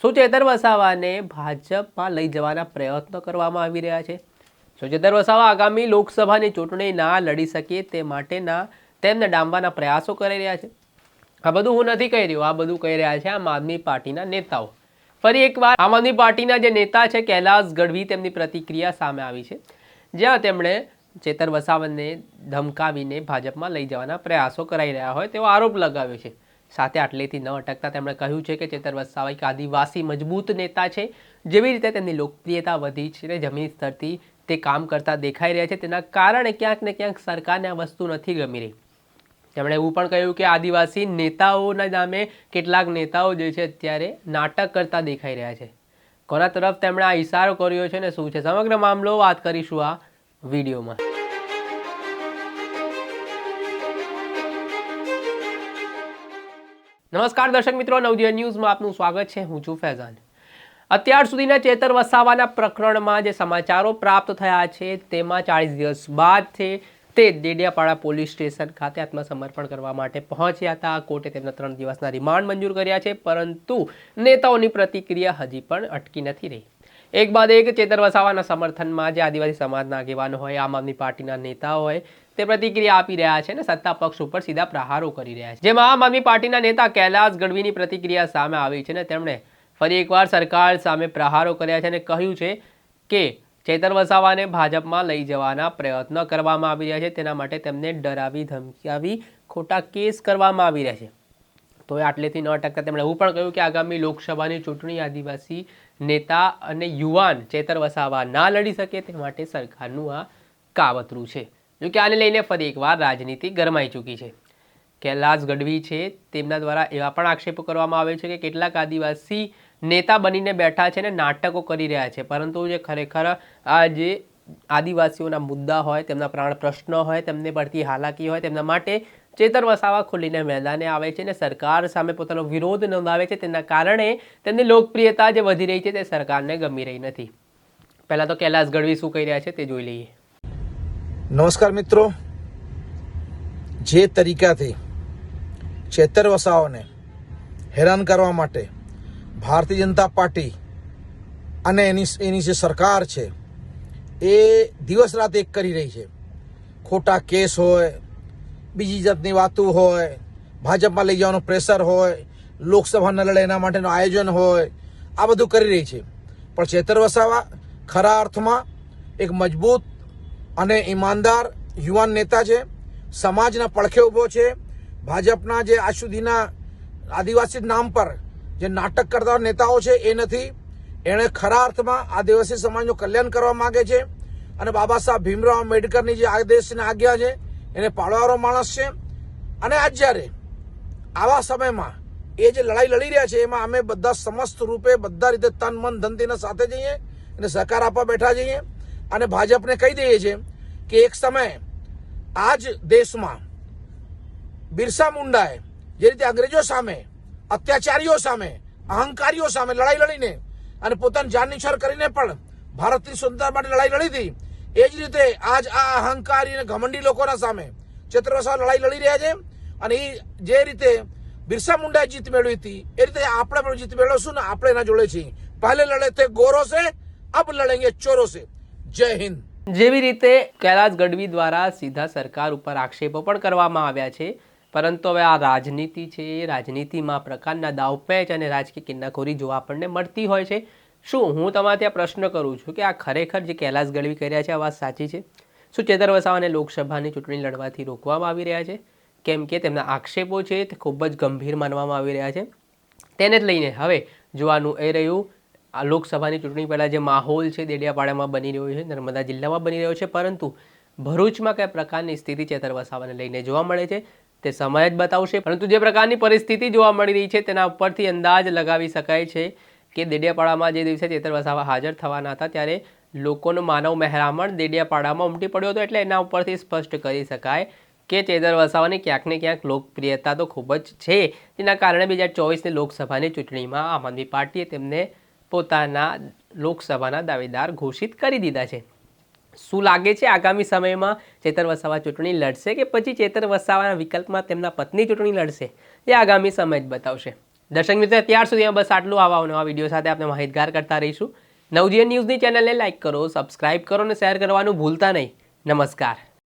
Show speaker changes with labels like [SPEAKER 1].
[SPEAKER 1] શું ચેતર વસાવાને ભાજપમાં લઈ જવાના પ્રયત્નો કરવામાં આવી રહ્યા છે? શું ચેતર વસાવા આગામી લોકસભાની ચૂંટણી ના લડી શકે તે માટેના તેમને ડામવાના પ્રયાસો કરી રહ્યા છે? આ બધું હું નથી કહી રહ્યો, આ બધું કહી રહ્યા છે આમ આદમી પાર્ટીના નેતાઓ. ફરી એકવાર આમ આદમી પાર્ટીના જે નેતા છે કૈલાસ ગઢવી, તેમની પ્રતિક્રિયા સામે આવી છે, જ્યાં તેમણે ચેતર વસાવાને ધમકાવીને ભાજપમાં લઈ જવાના પ્રયાસો કરાઈ રહ્યા હોય તેવો આરોપ લગાવ્યો છે. સાથે આટલેથી ન અટકતા તેમણે કહ્યું છે કે ચેતર વસાવા એક આદિવાસી મજબૂત નેતા છે. જેવી રીતે તેમની લોકપ્રિયતા વધી છે, જમીન સ્તરથી તે કામ કરતા દેખાઈ રહ્યા છે, તેના કારણે ક્યાંક ને ક્યાંક સરકારને આ વસ્તુ નથી ગમી રહી. તેમણે એવું પણ કહ્યું કે આદિવાસી નેતાઓના નામે કેટલાક નેતાઓ જે છે અત્યારે નાટક કરતા દેખાઈ રહ્યા છે. કોના તરફ તેમણે આ ઇશારો કર્યો છે ને શું છે સમગ્ર મામલો વાત કરીશું આ વિડીયોમાં. નમસ્કાર દર્શક મિત્રો, નવજીવન ન્યૂઝમાં આપનું સ્વાગત છે. હું છું ફૈઝાન. અત્યાર સુધીના ચેતર વસાવાના પ્રકરણમાં જે સમાચારો પ્રાપ્ત થયા છે તેમાં 40 દિવસ બાદ તે ડેડિયાપાડા પોલીસ સ્ટેશન ખાતે આત્મસમર્પણ કરવા માટે પહોંચ્યા હતા. કોર્ટે તેમના 3 દિવસના રિમાન્ડ મંજૂર કર્યા છે, પરંતુ નેતાઓની પ્રતિક્રિયા હજી પણ અટકી નથી રહી. એક બાદ એક ચેતર વસાવાના સમર્થનમાં જે આદિવાસી સમાજના આગેવાનો હોય, આમ આદમી પાર્ટીના નેતાઓ હોય, તે પ્રતિક્રિયા આપી રહ્યા છે અને સત્તા પક્ષ ઉપર સીધા પ્રહારો કરી રહ્યા છે. જેમાં આમ આદમી પાર્ટીના નેતા કૈલાસ ગઢવીની પ્રતિક્રિયા સામે આવી છે અને તેમણે ફરી એકવાર સરકાર સામે પ્રહારો કર્યા છે અને કહ્યું છે કે ચેતર વસાવાને ભાજપમાં લઈ જવાના પ્રયત્નો કરવામાં આવી રહ્યા છે, તેના માટે તેમને ડરાવી ધમકાવી ખોટા કેસ કરવામાં આવી રહ્યા છે. તો આટલેથી ન અટકતા તેમણે એવું પણ કહ્યું કે આગામી લોકસભાની ચૂંટણી આદિવાસી નેતા અને યુવાન ચેતર વસાવા ના લડી શકે તે માટે સરકારનું આ કાવતરું છે. જો કે આને લઈને ફરી એકવાર રાજનીતિ ગરમાઈ ચૂકી છે. કૈલાસ ગઢવી છે તેમના દ્વારા એવા પણ આક્ષેપો કરવામાં આવે છે કે કેટલાક આદિવાસી નેતા બનીને બેઠા છે ને નાટકો કરી રહ્યા છે, પરંતુ જે ખરેખર આ જે આદિવાસીઓના મુદ્દા હોય, તેમના પ્રાણ પ્રશ્નો હોય, તેમને પડતી હાલાકી હોય, તેમના માટે ચેતર વસાવા ખુલીને મેદાને આવે છે અને સરકાર સામે પોતાનો વિરોધ નોંધાવે છે. તેના કારણે તેમની લોકપ્રિયતા જે વધી રહી છે તે સરકારને ગમી રહી નથી. પહેલા તો કૈલાસ ગઢવી શું કહી રહ્યા છે તે જોઈ લઈએ.
[SPEAKER 2] નમસ્કાર મિત્રો, જે તરીકાથી ચેતર વસાવાને હેરાન કરવા માટે ભારતીય જનતા પાર્ટી અને એની જે સરકાર છે એ દિવસ રાત એક કરી રહી છે. ખોટા કેસ હોય, બીજી જાતની વાતો હોય, ભાજપમાં લઈ જવાનું પ્રેશર હોય, લોકસભા ન લડે એના માટેનું આયોજન હોય, આ બધું કરી રહી છે. પણ ચેતર વસાવા ખરા અર્થમાં એક મજબૂત અને ઈમાનદાર યુવાન નેતા છે. સમાજના પડખે ઊભો છે. ભાજપના જે આજ સુધીના આદિવાસી નામ પર જે નાટક કરતા નેતાઓ છે એ નથી. એણે ખરા અર્થમાં આદિવાસી સમાજનું કલ્યાણ કરવા માંગે છે અને બાબા સાહેબ ભીમરાવ આંબેડકરની જે આદેશની આજ્ઞા છે એને પાળવાનો માણસ છે. અને આજ જ્યારે આવા સમયમાં એ જે લડાઈ લડી રહ્યા છે એમાં અમે બધા સમસ્ત રૂપે બધા રીતે તન મન ધનથી સાથે જઈએ અને સહકાર આપવા બેઠા જઈએ અને ભાજપને કહી દઈએ છીએ કે એક સમયે આ જ દેશમાં બિરસા મુંડાએ જે રીતે અંગ્રેજો સામે, અત્યાચારીઓ સામે, અહંકારીઓ સામે લડાઈ લડીને અને પોતાની જાન નિછાવર કરીને પણ ભારતની સ્વતંત્રતા માટે લડાઈ લડી હતી, એ જ રીતે આજ આ અહંકારી અને ઘમંડી લોકોના સામે ચેતર વસાવા લડાઈ લડી રહ્યા છે. અને એ જે રીતે બિરસા મુંડાએ જીત મેળવી હતી એ રીતે આપણે પણ જીત મેળવશું ને આપણે એના જોડે છીએ. પહેલે લડે તે ગોરો સે, અબ લડેંગે ચોરો સે. જય હિન્દ.
[SPEAKER 1] જેવી રીતે કૈલાસ ગઢવી દ્વારા સીધા સરકાર ઉપર આક્ષેપો પણ કરવામાં આવ્યા છે, પરંતુ હવે આ રાજનીતિ છે, રાજનીતિમાં પ્રકારના દાવપેચ અને રાજકીય કિન્નાખોરી જોવા આપણને મળતી હોય છે. શું હું તમારે ત્યાં પ્રશ્ન કરું છું કે આ ખરેખર જે કૈલાસ ગઢવી કહી રહ્યા છે આ વાત સાચી છે? શું ચેતર વસાવાને લોકસભાની ચૂંટણી લડવાથી રોકવામાં આવી રહ્યા છે? કેમ કે તેમના આક્ષેપો છે તે ખૂબ જ ગંભીર માનવામાં આવી રહ્યા છે. તેને જ લઈને હવે જોવાનું એ રહ્યું આ લોકસભાની ચૂંટણી પહેલાં જે માહોલ છે ડેડિયાપાડામાં બની રહ્યો છે, નર્મદા જિલ્લામાં બની રહ્યો છે, પરંતુ ભરૂચમાં કયા પ્રકારની સ્થિતિ ચેતર વસાવાને લઈને જોવા મળે છે તે સમય જ બતાવશે. પરંતુ જે પ્રકારની પરિસ્થિતિ જોવા મળી રહી છે તેના ઉપરથી અંદાજ લગાવી શકાય છે કે ડેડિયાપાડામાં જે દિવસે ચેતર વસાવા હાજર થવાના હતા ત્યારે લોકોનો માનવ મહેરામણ ડેડિયાપાડામાં ઉમટી પડ્યો હતો. એટલે એના ઉપરથી સ્પષ્ટ કરી શકાય કે ચેતર વસાવાની ક્યાંક ને ક્યાંક લોકપ્રિયતા તો ખૂબ જ છે, જેના કારણે 2024ની લોકસભાની ચૂંટણીમાં આમ આદમી પાર્ટીએ તેમને પોતાના લોકસભાના દાવેદાર ઘોષિત કરી દીધા છે. શું લાગે છે આગામી સમયમાં ચેતર વસાવા ચૂંટણી લડશે કે પછી ચેતર વસાવાના વિકલ્પમાં તેમના પત્ની ચૂંટણી લડશે? એ આગામી સમય જ બતાવશે. દર્શક મિત્રો, અત્યાર સુધીમાં બસ આટલું. આવા નવા વિડીયો સાથે આપણે માહિતગાર કરતા રહીશું. નવજીવન ન્યૂઝની ચેનલને લાઇક કરો, સબસ્ક્રાઇબ કરો અને શેર કરવાનું ભૂલતા નહીં. નમસ્કાર.